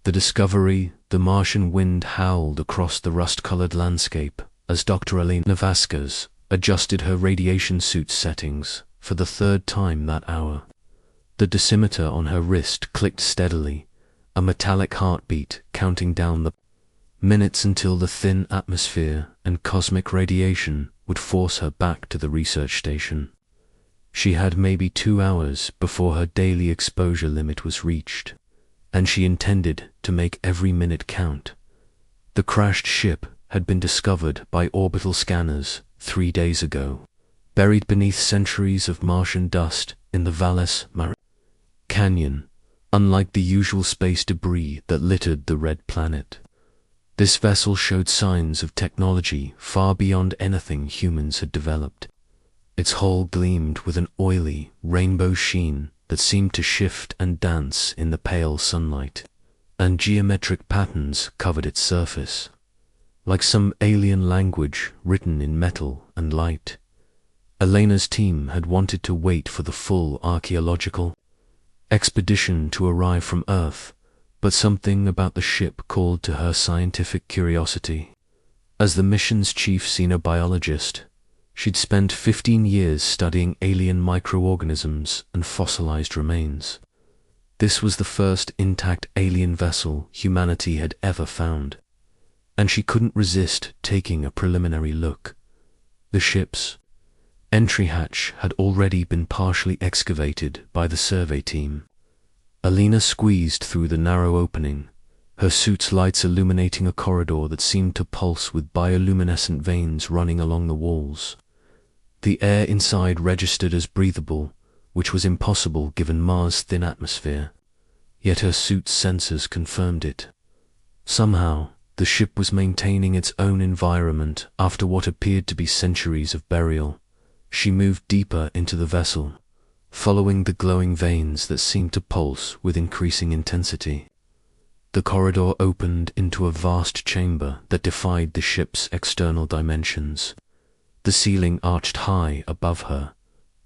The Discovery, the Martian wind howled across the rust-colored landscape as Dr. Elena Vasquez adjusted her radiation suit settings for the third time that hour. The dosimeter on her wrist clicked steadily, a metallic heartbeat counting down the minutes until the thin atmosphere and cosmic radiation would force her back to the research station. She had maybe 2 hours before her daily exposure limit was reached, and she intended to make every minute count. The crashed ship had been discovered by orbital scanners 3 days ago, buried beneath centuries of Martian dust in the Valles Marineris Canyon, unlike the usual space debris that littered the red planet. This vessel showed signs of technology far beyond anything humans had developed. Its hull gleamed with an oily, rainbow sheen that seemed to shift and dance in the pale sunlight, and geometric patterns covered its surface, like some alien language written in metal and light. Elena's team had wanted to wait for the full archaeological expedition to arrive from Earth, but something about the ship called to her scientific curiosity. As the mission's chief xenobiologist, she'd spent 15 years studying alien microorganisms and fossilized remains. This was the first intact alien vessel humanity had ever found, and she couldn't resist taking a preliminary look. The ship's entry hatch had already been partially excavated by the survey team. Elena squeezed through the narrow opening, her suit's lights illuminating a corridor that seemed to pulse with bioluminescent veins running along the walls. The air inside registered as breathable, which was impossible given Mars' thin atmosphere, yet her suit's sensors confirmed it. Somehow, the ship was maintaining its own environment after what appeared to be centuries of burial. She moved deeper into the vessel, following the glowing veins that seemed to pulse with increasing intensity. The corridor opened into a vast chamber that defied the ship's external dimensions. The ceiling arched high above her,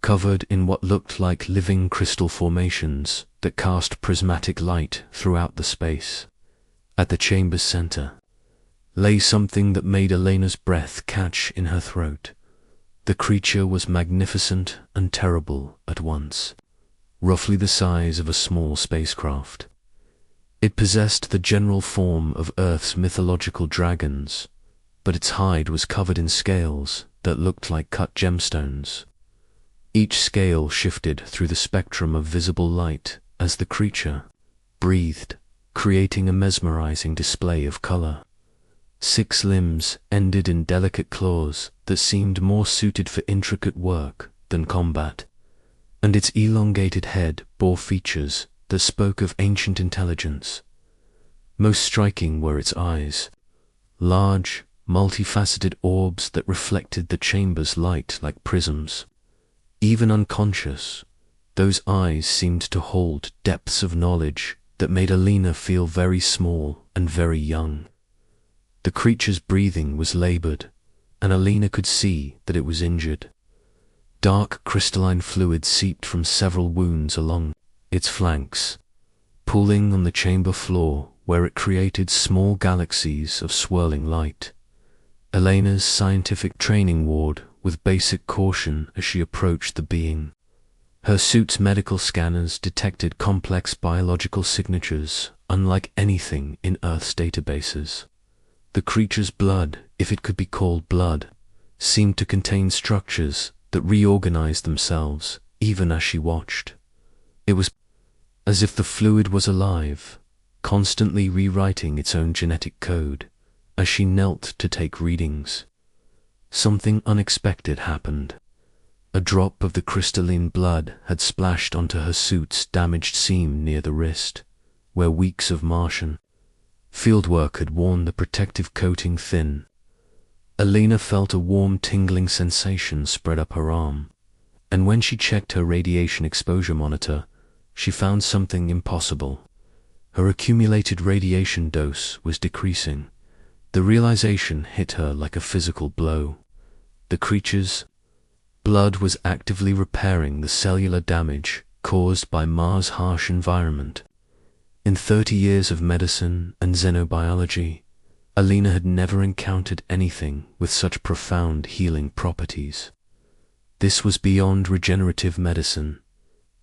covered in what looked like living crystal formations that cast prismatic light throughout the space. At the chamber's center lay something that made Elena's breath catch in her throat. The creature was magnificent and terrible at once, roughly the size of a small spacecraft. It possessed the general form of Earth's mythological dragons, but its hide was covered in scales that looked like cut gemstones. Each scale shifted through the spectrum of visible light as the creature breathed, creating a mesmerizing display of color. 6 limbs ended in delicate claws that seemed more suited for intricate work than combat, and its elongated head bore features that spoke of ancient intelligence. Most striking were its eyes, large, multifaceted orbs that reflected the chamber's light like prisms. Even unconscious, those eyes seemed to hold depths of knowledge that made Elena feel very small and very young. The creature's breathing was labored, and Elena could see that it was injured. Dark crystalline fluid seeped from several wounds along its flanks, pooling on the chamber floor where it created small galaxies of swirling light. Elena's scientific training ward with basic caution as she approached the being. Her suit's medical scanners detected complex biological signatures unlike anything in Earth's databases. The creature's blood, if it could be called blood, seemed to contain structures that reorganized themselves even as she watched. It was as if the fluid was alive, constantly rewriting its own genetic code as she knelt to take readings. Something unexpected happened. A drop of the crystalline blood had splashed onto her suit's damaged seam near the wrist, where weeks of Martian fieldwork had worn the protective coating thin. Elena felt a warm tingling sensation spread up her arm, and when she checked her radiation exposure monitor, she found something impossible. Her accumulated radiation dose was decreasing. The realization hit her like a physical blow. The creature's blood was actively repairing the cellular damage caused by Mars' harsh environment. In 30 years of medicine and xenobiology, Alina had never encountered anything with such profound healing properties. This was beyond regenerative medicine.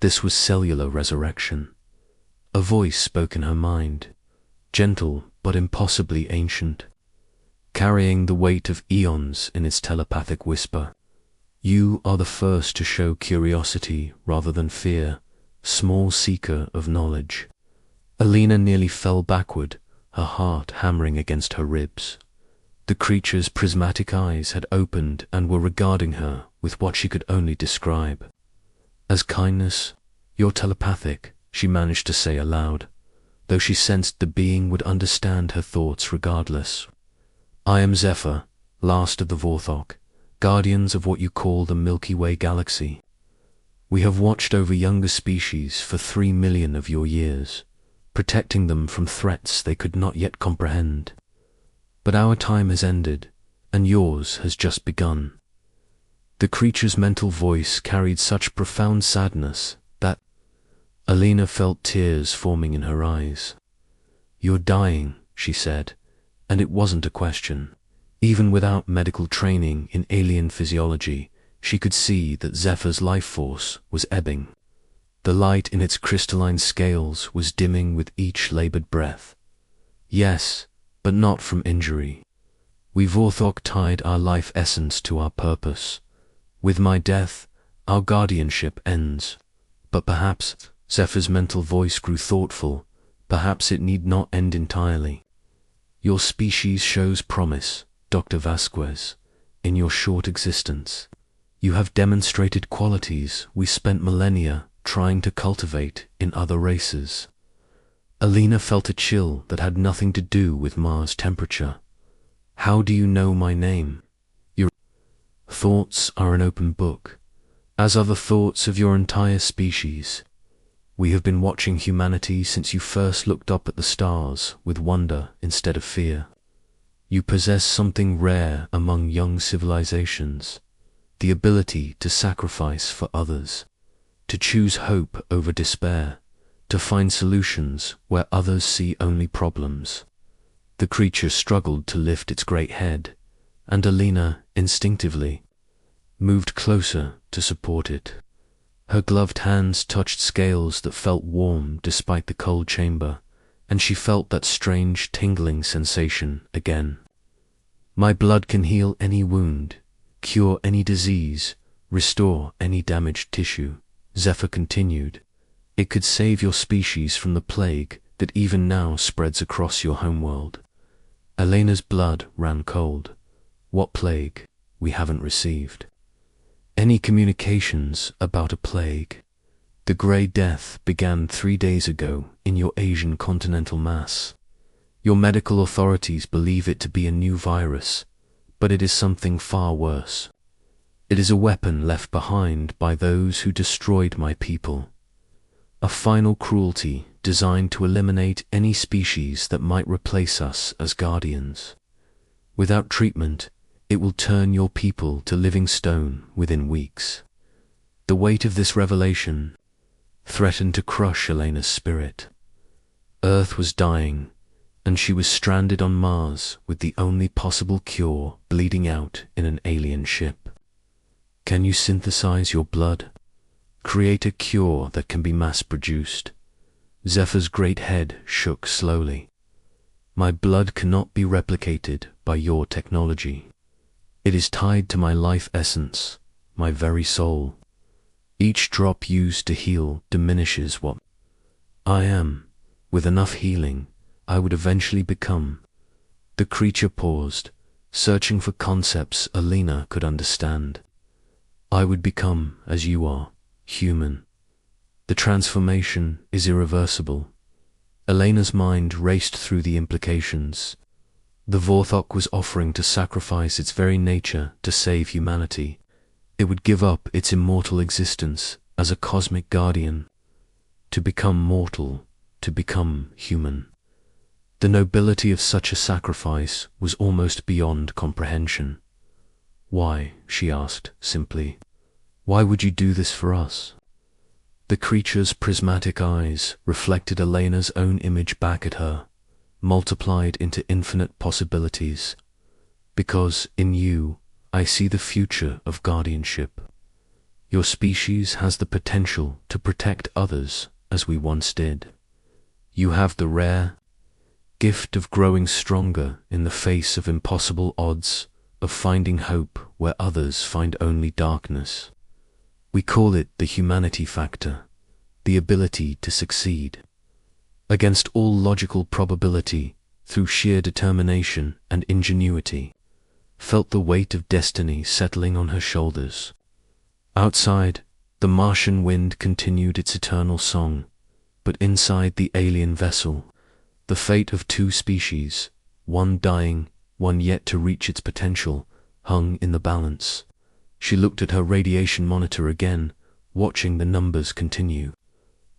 This was cellular resurrection. A voice spoke in her mind, gentle but impossibly ancient, carrying the weight of eons in its telepathic whisper. You are the first to show curiosity rather than fear, small seeker of knowledge. Alina nearly fell backward, her heart hammering against her ribs. The creature's prismatic eyes had opened and were regarding her with what she could only describe as kindness. You're telepathic, she managed to say aloud, though she sensed the being would understand her thoughts regardless. I am Zephyr, last of the Vorthok, guardians of what you call the Milky Way galaxy. We have watched over younger species for 3 million of your years, protecting them from threats they could not yet comprehend. But our time has ended, and yours has just begun. The creature's mental voice carried such profound sadness that Alina felt tears forming in her eyes. You're dying, she said, and it wasn't a question. Even without medical training in alien physiology, she could see that Zephyr's life force was ebbing. The light in its crystalline scales was dimming with each labored breath. Yes, but not from injury. We Vorthok tied our life essence to our purpose. With my death, our guardianship ends. But perhaps, Zephyr's mental voice grew thoughtful, perhaps it need not end entirely. Your species shows promise, Dr. Vasquez, in your short existence. You have demonstrated qualities we spent millennia trying to cultivate in other races. Alina felt a chill that had nothing to do with Mars temperature. How do you know my name? Your thoughts are an open book, as are the thoughts of your entire species. We have been watching humanity since you first looked up at the stars with wonder instead of fear. You possess something rare among young civilizations, the ability to sacrifice for others, to choose hope over despair, to find solutions where others see only problems. The creature struggled to lift its great head, and Alina, instinctively, moved closer to support it. Her gloved hands touched scales that felt warm despite the cold chamber, and she felt that strange tingling sensation again. My blood can heal any wound, cure any disease, restore any damaged tissue, Zephyr continued. It could save your species from the plague that even now spreads across your homeworld. Alina's blood ran cold. What plague? We haven't received any communications about a plague. The Grey Death began 3 days ago in your Asian continental mass. Your medical authorities believe it to be a new virus, but it is something far worse. It is a weapon left behind by those who destroyed my people. A final cruelty designed to eliminate any species that might replace us as guardians. Without treatment, it will turn your people to living stone within weeks. The weight of this revelation threatened to crush Alina's spirit. Earth was dying, and she was stranded on Mars with the only possible cure bleeding out in an alien ship. Can you synthesize your blood? Create a cure that can be mass-produced. Zephyr's great head shook slowly. My blood cannot be replicated by your technology. It is tied to my life essence, my very soul. Each drop used to heal diminishes what I am. With enough healing, I would eventually become. The creature paused, searching for concepts Alina could understand. I would become as you are, human. The transformation is irreversible. Alina's mind raced through the implications. The Vorthok was offering to sacrifice its very nature to save humanity. It would give up its immortal existence as a cosmic guardian, to become mortal, to become human. The nobility of such a sacrifice was almost beyond comprehension. Why, she asked simply, why would you do this for us? The creature's prismatic eyes reflected Elena's own image back at her, multiplied into infinite possibilities. Because in you, I see the future of guardianship. Your species has the potential to protect others as we once did. You have the rare gift of growing stronger in the face of impossible odds, of finding hope where others find only darkness. We call it the humanity factor, the ability to succeed. Against all logical probability, through sheer determination and ingenuity, felt the weight of destiny settling on her shoulders. Outside, the Martian wind continued its eternal song, but inside the alien vessel, the fate of two species, one dying, one yet to reach its potential, hung in the balance. She looked at her radiation monitor again, watching the numbers continue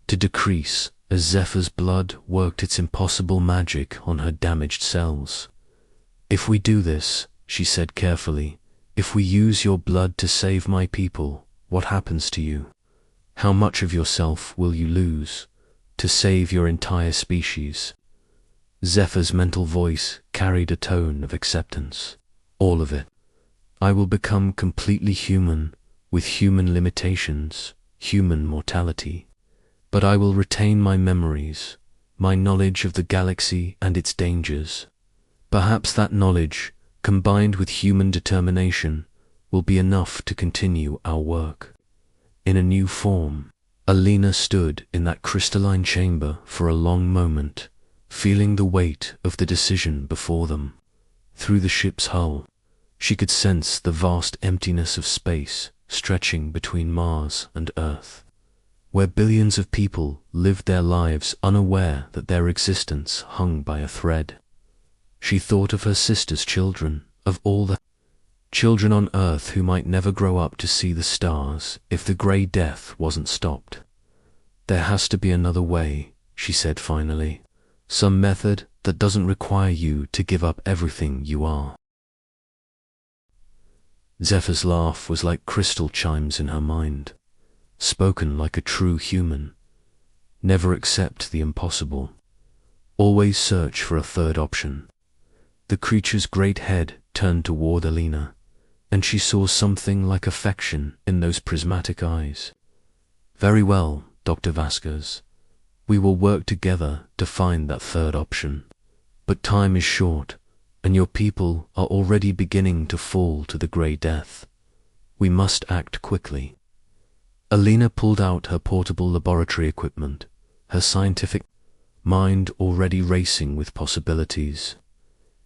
to decrease as Zephyr's blood worked its impossible magic on her damaged cells. If we do this, she said carefully, if we use your blood to save my people, what happens to you? How much of yourself will you lose to save your entire species? Zephyr's mental voice carried a tone of acceptance. All of it. I will become completely human, with human limitations, human mortality. But I will retain my memories, my knowledge of the galaxy and its dangers. Perhaps that knowledge, combined with human determination, will be enough to continue our work. In a new form, Alina stood in that crystalline chamber for a long moment, feeling the weight of the decision before them. Through the ship's hull, she could sense the vast emptiness of space stretching between Mars and Earth, where billions of people lived their lives unaware that their existence hung by a thread. She thought of her sister's children, of all the children on Earth who might never grow up to see the stars if the Grey Death wasn't stopped. There has to be another way, she said finally. Some method that doesn't require you to give up everything you are. Zephyr's laugh was like crystal chimes in her mind, spoken like a true human. Never accept the impossible. Always search for a third option. The creature's great head turned toward Alina, and she saw something like affection in those prismatic eyes. Very well, Dr. Vasquez. We will work together to find that third option. But time is short, and your people are already beginning to fall to the Grey Death. We must act quickly. Alina pulled out her portable laboratory equipment, her scientific mind already racing with possibilities.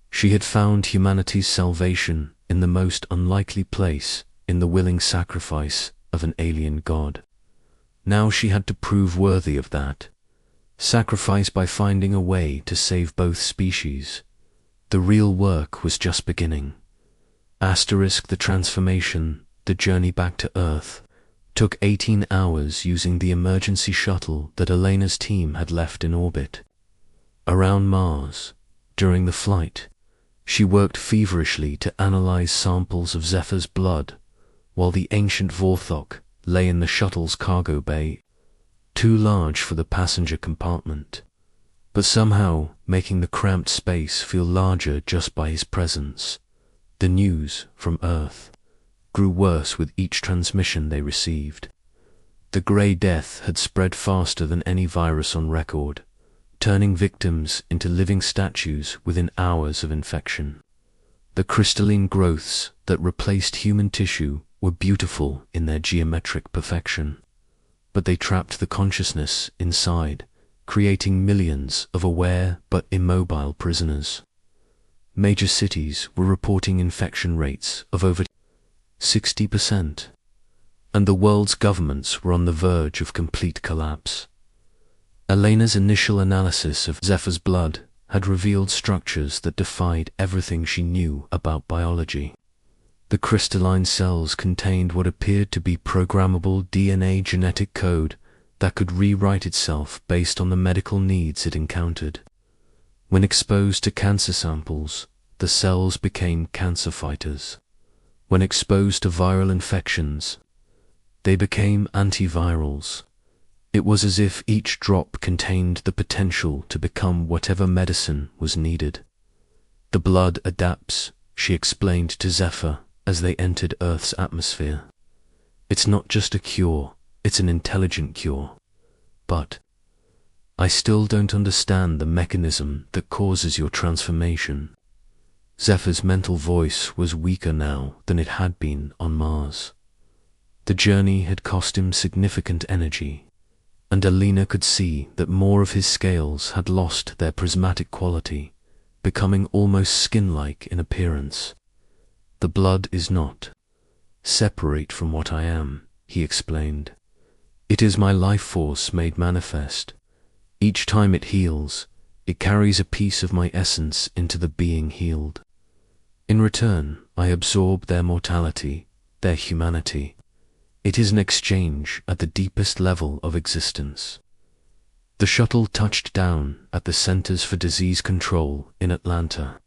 She had found humanity's salvation in the most unlikely place, in the willing sacrifice of an alien god. Now she had to prove worthy of that. Sacrifice by finding a way to save both species. The real work was just beginning. The transformation, the journey back to Earth, took 18 hours using the emergency shuttle that Elena's team had left in orbit. Around Mars, during the flight, she worked feverishly to analyze samples of Zephyr's blood, while the ancient Vorthok lay in the shuttle's cargo bay, too large for the passenger compartment, but somehow making the cramped space feel larger just by his presence. The news from Earth grew worse with each transmission they received. The Grey Death had spread faster than any virus on record, turning victims into living statues within hours of infection. The crystalline growths that replaced human tissue were beautiful in their geometric perfection, but they trapped the consciousness inside, creating millions of aware but immobile prisoners. Major cities were reporting infection rates of over 60%, and the world's governments were on the verge of complete collapse. Elena's initial analysis of Zephyr's blood had revealed structures that defied everything she knew about biology. The crystalline cells contained what appeared to be programmable DNA genetic code that could rewrite itself based on the medical needs it encountered. When exposed to cancer samples, the cells became cancer fighters. When exposed to viral infections, they became antivirals, It was as if each drop contained the potential to become whatever medicine was needed. The blood adapts, she explained to Zephyr as they entered Earth's atmosphere. It's not just a cure, it's an intelligent cure. But I still don't understand the mechanism that causes your transformation. Zephyr's mental voice was weaker now than it had been on Mars. The journey had cost him significant energy, and Alina could see that more of his scales had lost their prismatic quality, becoming almost skin-like in appearance. The blood is not separate from what I am, he explained. It is my life force made manifest. Each time it heals, it carries a piece of my essence into the being healed. In return, I absorb their mortality, their humanity. It is an exchange at the deepest level of existence. The shuttle touched down at the Centers for Disease Control in Atlanta,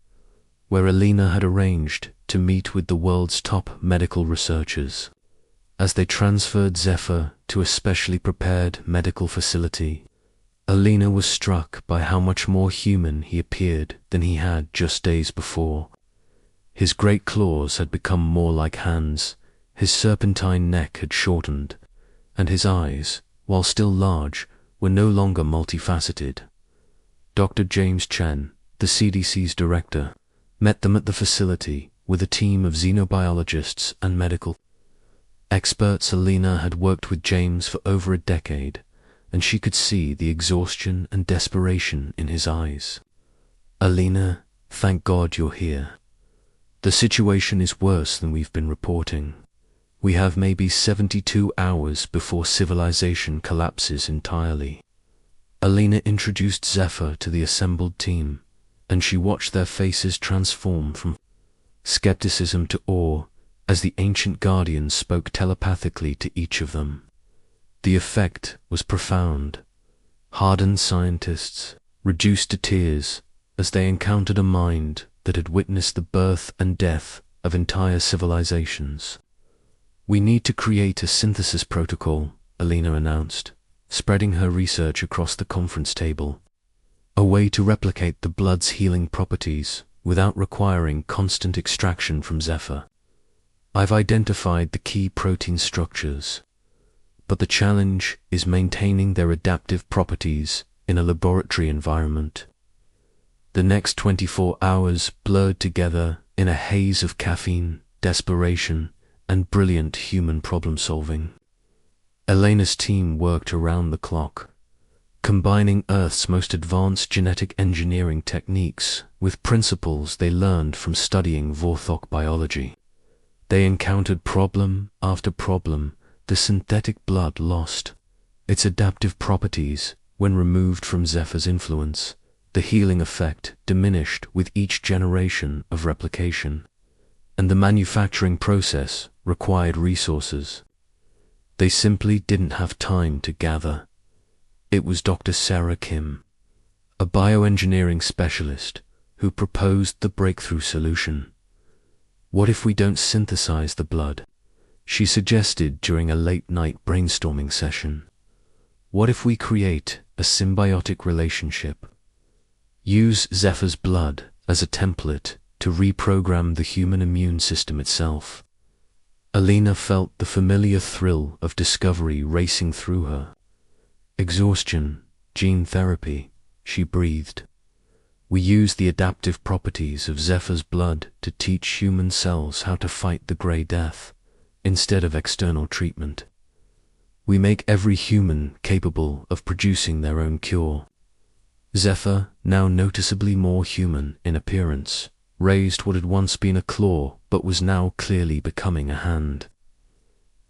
where Alina had arranged to meet with the world's top medical researchers. As they transferred Zephyr to a specially prepared medical facility, Alina was struck by how much more human he appeared than he had just days before. His great claws had become more like hands, his serpentine neck had shortened, and his eyes, while still large, were no longer multifaceted. Dr. James Chen, the CDC's director, met them at the facility with a team of xenobiologists and medical experts. Alina had worked with James for over a decade, and she could see the exhaustion and desperation in his eyes. Alina, thank God you're here. The situation is worse than we've been reporting. We have maybe 72 hours before civilization collapses entirely. Alina introduced Zephyr to the assembled team, and she watched their faces transform from skepticism to awe as the ancient guardian spoke telepathically to each of them. The effect was profound. Hardened scientists reduced to tears as they encountered a mind that had witnessed the birth and death of entire civilizations. We need to create a synthesis protocol, Alina announced, spreading her research across the conference table. A way to replicate the blood's healing properties without requiring constant extraction from Zephyr. I've identified the key protein structures, but the challenge is maintaining their adaptive properties in a laboratory environment. The next 24 hours blurred together in a haze of caffeine, desperation, and brilliant human problem-solving. Elena's team worked around the clock, combining Earth's most advanced genetic engineering techniques with principles they learned from studying Vorthok biology. They encountered problem after problem. The synthetic blood lost its adaptive properties when removed from Zephyr's influence. The healing effect diminished with each generation of replication, and the manufacturing process required resources they simply didn't have time to gather. It was Dr. Sarah Kim, a bioengineering specialist, who proposed the breakthrough solution. What if we don't synthesize the blood? She suggested during a late-night brainstorming session. What if we create a symbiotic relationship? Use Zephyr's blood as a template to reprogram the human immune system itself. Alina felt the familiar thrill of discovery racing through her. Exhaustion, gene therapy, she breathed. We use the adaptive properties of Zephyr's blood to teach human cells how to fight the Grey Death, instead of external treatment. We make every human capable of producing their own cure. Zephyr, now noticeably more human in appearance, raised what had once been a claw but was now clearly becoming a hand.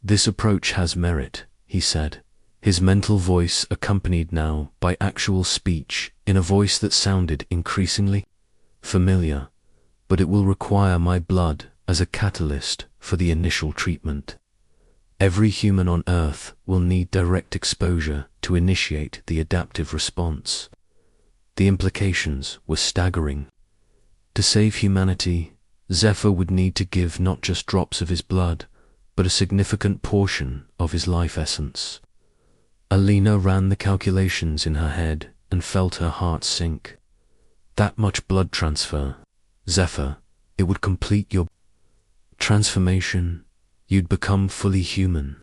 This approach has merit, he said, his mental voice accompanied now by actual speech in a voice that sounded increasingly familiar, but it will require my blood as a catalyst for the initial treatment. Every human on Earth will need direct exposure to initiate the adaptive response. The implications were staggering. To save humanity, Zephyr would need to give not just drops of his blood, but a significant portion of his life essence. Alina ran the calculations in her head and felt her heart sink. That much blood transfer, Zephyr, it would complete your transformation. You'd become fully human.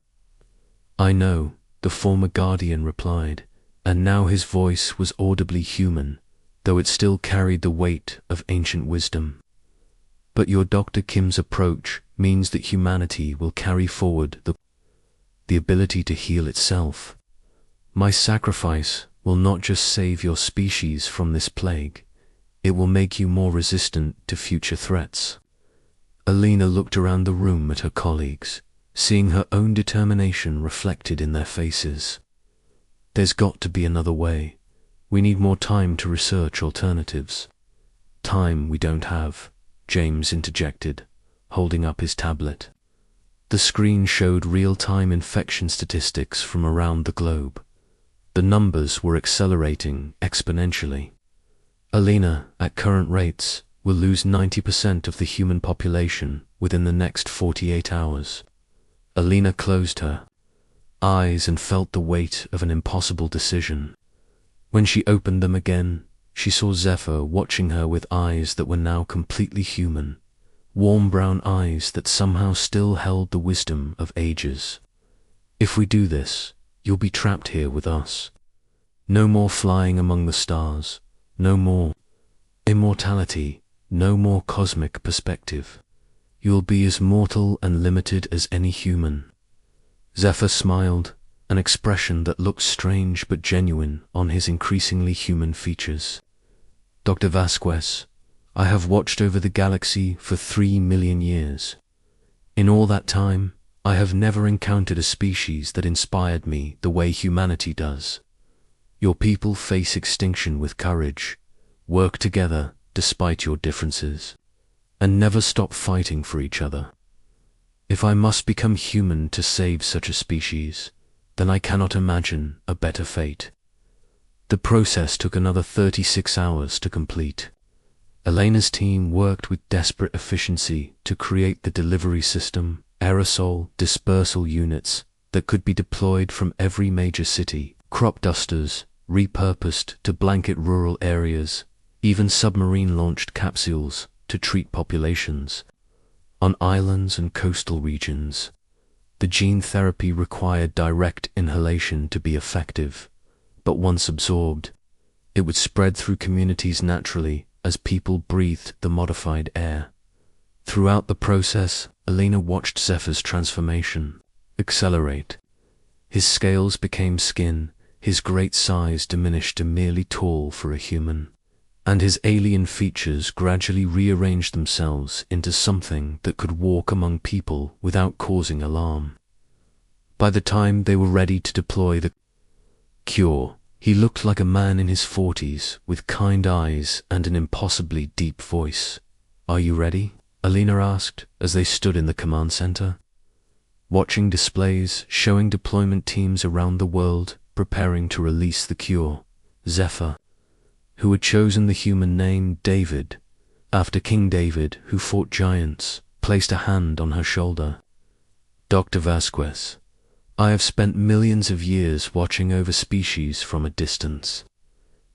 I know, the former guardian replied, and now his voice was audibly human, though it still carried the weight of ancient wisdom. But your Dr. Kim's approach means that humanity will carry forward the ability to heal itself. My sacrifice will not just save your species from this plague, it will make you more resistant to future threats. Alina looked around the room at her colleagues, seeing her own determination reflected in their faces. There's got to be another way. We need more time to research alternatives. Time we don't have, James interjected, holding up his tablet. The screen showed real-time infection statistics from around the globe. The numbers were accelerating exponentially. Alina, at current rates, will lose 90% of the human population within the next 48 hours. Alina closed her eyes and felt the weight of an impossible decision. When she opened them again, she saw Zephyr watching her with eyes that were now completely human, warm brown eyes that somehow still held the wisdom of ages. If we do this, you'll be trapped here with us. No more flying among the stars, no more immortality, no more cosmic perspective. You'll be as mortal and limited as any human. Zephyr smiled, an expression that looked strange but genuine on his increasingly human features. Dr. Vasquez, I have watched over the galaxy for 3 million years. In all that time, I have never encountered a species that inspired me the way humanity does. Your people face extinction with courage, work together despite your differences, and never stop fighting for each other. If I must become human to save such a species, then I cannot imagine a better fate. The process took another 36 hours to complete. Elena's team worked with desperate efficiency to create the delivery system, aerosol dispersal units that could be deployed from every major city, crop dusters repurposed to blanket rural areas, even submarine-launched capsules to treat populations. On islands and coastal regions, the gene therapy required direct inhalation to be effective, but once absorbed, it would spread through communities naturally as people breathed the modified air. Throughout the process, Alina watched Zephyr's transformation accelerate. His scales became skin, his great size diminished to merely tall for a human, and his alien features gradually rearranged themselves into something that could walk among people without causing alarm. By the time they were ready to deploy the cure, he looked like a man in his 40s with kind eyes and an impossibly deep voice. Are you ready? Alina asked as they stood in the command center, watching displays showing deployment teams around the world preparing to release the cure. Zephyr, who had chosen the human name David, after King David, who fought giants, placed a hand on her shoulder. Dr. Vasquez, I have spent millions of years watching over species from a distance.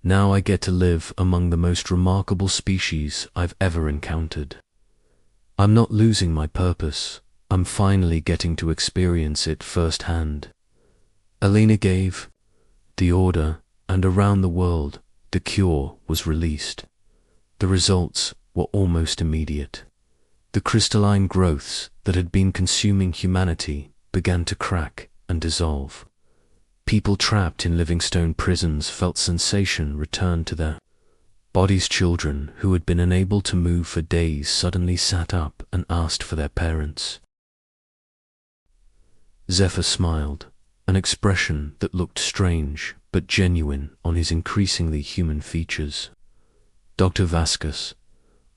Now I get to live among the most remarkable species I've ever encountered. I'm not losing my purpose. I'm finally getting to experience it firsthand. Alina gave the order, and around the world, the cure was released. The results were almost immediate. The crystalline growths that had been consuming humanity began to crack and dissolve. People trapped in Livingstone prisons felt sensation return to their bodies. Children who had been unable to move for days suddenly sat up and asked for their parents. Zephyr smiled, an expression that looked strange but genuine on his increasingly human features. Dr. Vasquez,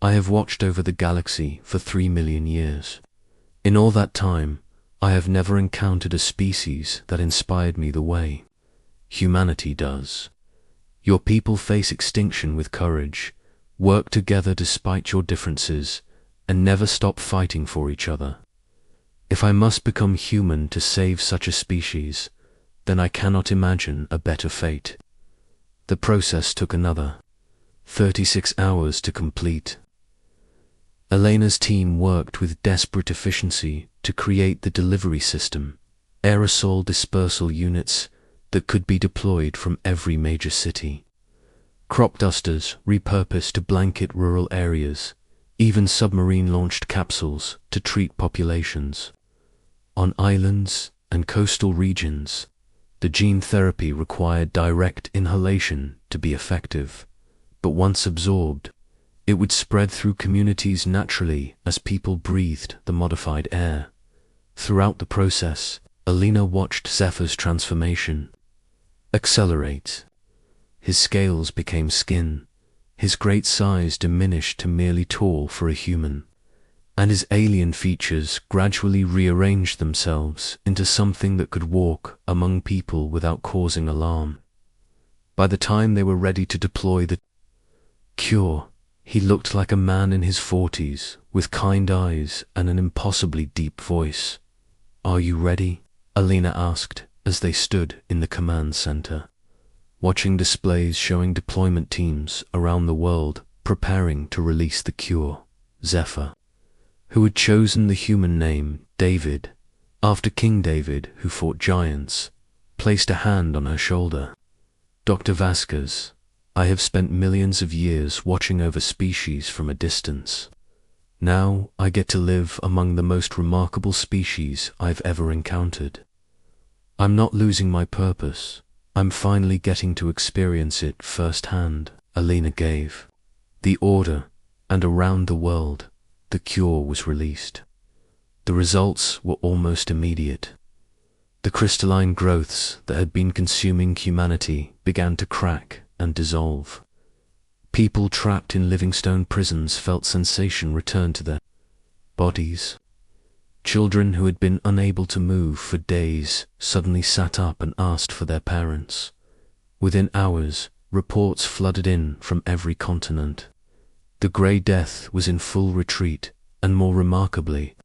I have watched over the galaxy for 3 million years. In all that time, I have never encountered a species that inspired me the way humanity does. Your people face extinction with courage, work together despite your differences, and never stop fighting for each other. If I must become human to save such a species, then I cannot imagine a better fate. The process took another 36 hours to complete. Elena's team worked with desperate efficiency to create the delivery system, aerosol dispersal units that could be deployed from every major city. Crop dusters repurposed to blanket rural areas, even submarine-launched capsules to treat populations. On islands and coastal regions, the gene therapy required direct inhalation to be effective, but once absorbed, it would spread through communities naturally as people breathed the modified air. Throughout the process, Elena watched Zephyr's transformation accelerate. His scales became skin, his great size diminished to merely tall for a human, and his alien features gradually rearranged themselves into something that could walk among people without causing alarm. By the time they were ready to deploy the cure, he looked like a man in his 40s, with kind eyes and an impossibly deep voice. "Are you ready?" Elena asked as they stood in the command center, watching displays showing deployment teams around the world preparing to release the cure. Zephyr, who had chosen the human name David, after King David, who fought giants, placed a hand on her shoulder. "Dr. Vasquez, I have spent millions of years watching over species from a distance. Now I get to live among the most remarkable species I've ever encountered. I'm not losing my purpose. I'm finally getting to experience it firsthand." Elena gave the order, and around the world, the cure was released. The results were almost immediate. The crystalline growths that had been consuming humanity began to crack and dissolve. People trapped in Livingstone prisons felt sensation return to their bodies. Children who had been unable to move for days suddenly sat up and asked for their parents. Within hours, reports flooded in from every continent. The Grey Death was in full retreat, and more remarkably,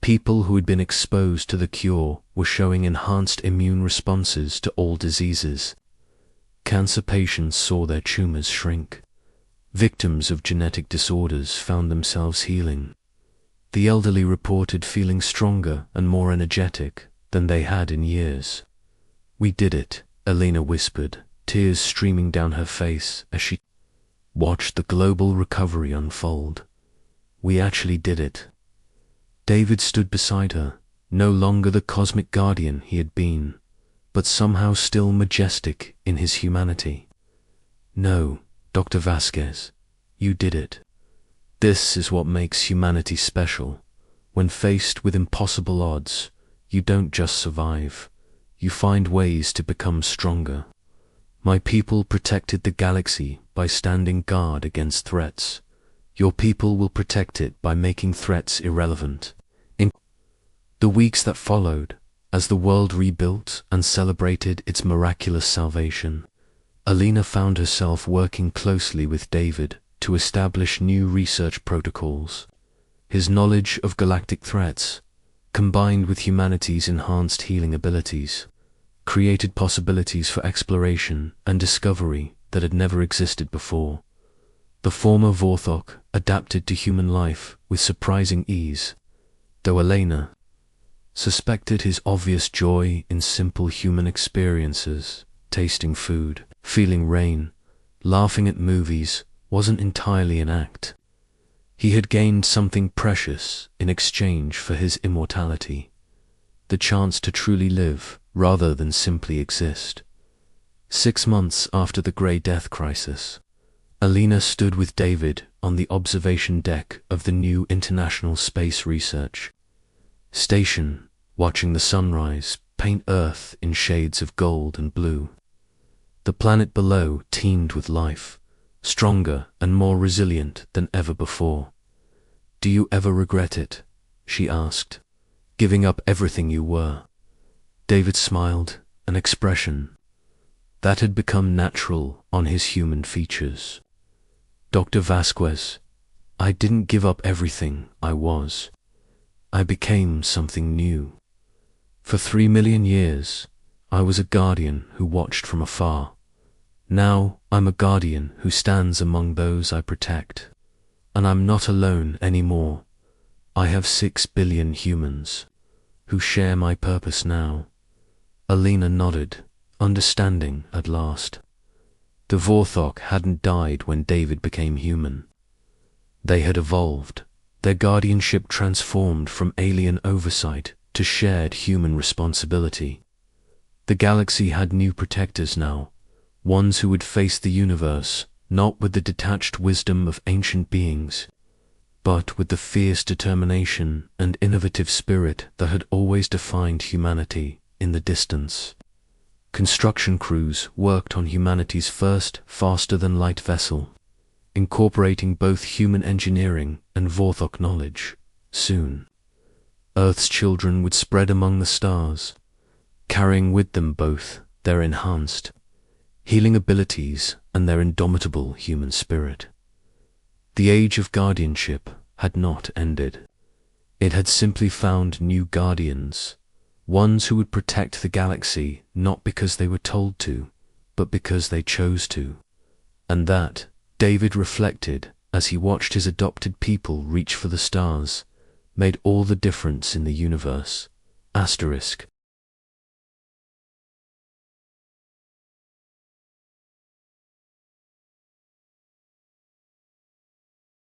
people who had been exposed to the cure were showing enhanced immune responses to all diseases. Cancer patients saw their tumors shrink. Victims of genetic disorders found themselves healing. The elderly reported feeling stronger and more energetic than they had in years. "We did it," Elena whispered, tears streaming down her face as she watched the global recovery unfold. "We actually did it." David stood beside her, no longer the cosmic guardian he had been, but somehow still majestic in his humanity. "No, Dr. Vasquez, you did it. This is what makes humanity special. When faced with impossible odds, you don't just survive. You find ways to become stronger. My people protected the galaxy by standing guard against threats. Your people will protect it by making threats irrelevant." In the weeks that followed, as the world rebuilt and celebrated its miraculous salvation, Elena found herself working closely with David to establish new research protocols. His knowledge of galactic threats, combined with humanity's enhanced healing abilities, created possibilities for exploration and discovery that had never existed before. The former Vorthok adapted to human life with surprising ease, though Elena suspected his obvious joy in simple human experiences, tasting food, feeling rain, laughing at movies, wasn't entirely an act. He had gained something precious in exchange for his immortality, the chance to truly live rather than simply exist. 6 months after the Grey Death crisis, Elena stood with David on the observation deck of the new International Space Research Station, watching the sunrise paint Earth in shades of gold and blue. The planet below teemed with life, stronger and more resilient than ever before. "Do you ever regret it?" she asked, "giving up everything you were?" David smiled, an expression that had become natural on his human features. "Dr. Vasquez, I didn't give up everything I was. I became something new. For 3 million years, I was a guardian who watched from afar. Now I'm a guardian who stands among those I protect. And I'm not alone anymore. I have 6 billion humans who share my purpose now. Alina nodded, understanding at last. The Vorthok hadn't died when David became human. They had evolved, their guardianship transformed from alien oversight to shared human responsibility. The galaxy had new protectors now, ones who would face the universe not with the detached wisdom of ancient beings, but with the fierce determination and innovative spirit that had always defined humanity in the distance. Construction crews worked on humanity's first faster-than-light vessel, incorporating both human engineering and Vorthok knowledge. Soon, Earth's children would spread among the stars, carrying with them both their enhanced healing abilities and their indomitable human spirit. The age of guardianship had not ended. It had simply found new guardians, ones who would protect the galaxy not because they were told to, but because they chose to. And that, David reflected as he watched his adopted people reach for the stars, made all the difference in the universe. Asterisk.